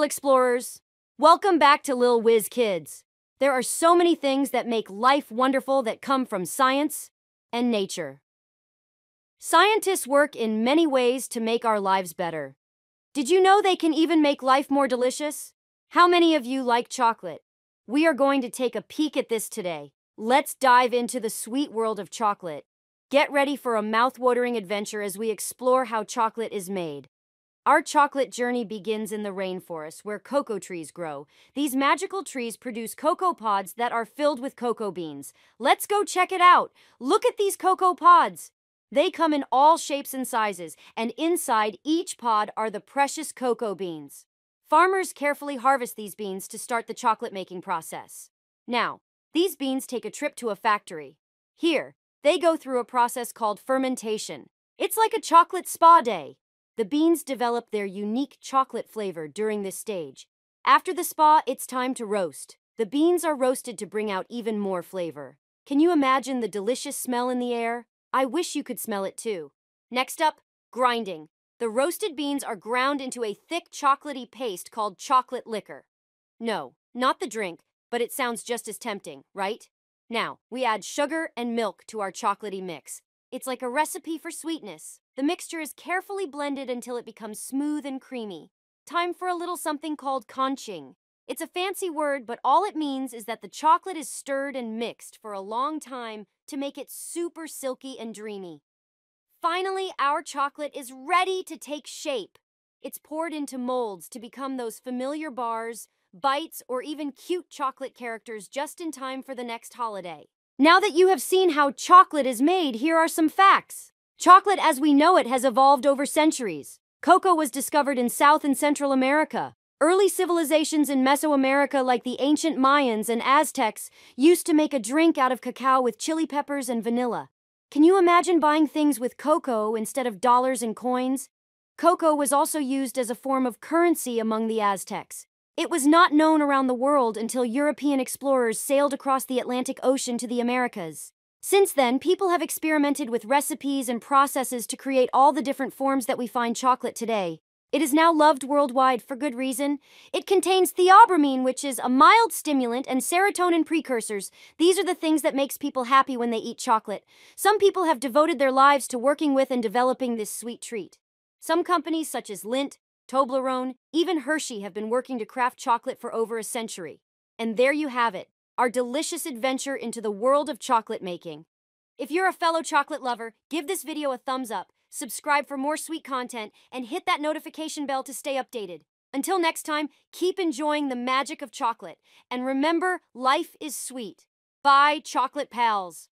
explorers. Welcome back to Lil'WhizKids. There are so many things that make life wonderful that come from science and nature. Scientists work in many ways to make our lives better. Did you know they can even make life more delicious? How many of you like chocolate? We are going to take a peek at this today. Let's dive into the sweet world of chocolate. Get ready for a mouth-watering adventure as we explore how chocolate is made. Our chocolate journey begins in the rainforest where cocoa trees grow. These magical trees produce cocoa pods that are filled with cocoa beans. Let's go check it out. Look at these cocoa pods. They come in all shapes and sizes, and inside each pod are the precious cocoa beans. Farmers carefully harvest these beans to start the chocolate-making process. Now, these beans take a trip to a factory. Here, they go through a process called fermentation. It's like a chocolate spa day. The beans develop their unique chocolate flavor during this stage. After the spa, it's time to roast. The beans are roasted to bring out even more flavor. Can you imagine the delicious smell in the air? I wish you could smell it too. Next up, grinding. The roasted beans are ground into a thick chocolatey paste called chocolate liquor. No, not the drink, but it sounds just as tempting, right? Now, we add sugar and milk to our chocolatey mix. It's like a recipe for sweetness. The mixture is carefully blended until it becomes smooth and creamy. Time for a little something called conching. It's a fancy word, but all it means is that the chocolate is stirred and mixed for a long time to make it super silky and dreamy. Finally, our chocolate is ready to take shape. It's poured into molds to become those familiar bars, bites, or even cute chocolate characters just in time for the next holiday. Now that you have seen how chocolate is made, here are some facts. Chocolate as we know it has evolved over centuries. Cocoa was discovered in South and Central America. Early civilizations in Mesoamerica, like the ancient Mayans and Aztecs, used to make a drink out of cacao with chili peppers and vanilla. Can you imagine buying things with cocoa instead of dollars and coins? Cocoa was also used as a form of currency among the Aztecs. It was not known around the world until European explorers sailed across the Atlantic Ocean to the Americas. Since then, people have experimented with recipes and processes to create all the different forms that we find chocolate today. It is now loved worldwide for good reason. It contains theobromine, which is a mild stimulant, and serotonin precursors. These are the things that makes people happy when they eat chocolate. Some people have devoted their lives to working with and developing this sweet treat. Some companies such as Lindt, Toblerone, even Hershey have been working to craft chocolate for over a century. And there you have it, our delicious adventure into the world of chocolate making. If you're a fellow chocolate lover, give this video a thumbs up, subscribe for more sweet content, and hit that notification bell to stay updated. Until next time, keep enjoying the magic of chocolate. And remember, life is sweet. Bye, chocolate pals.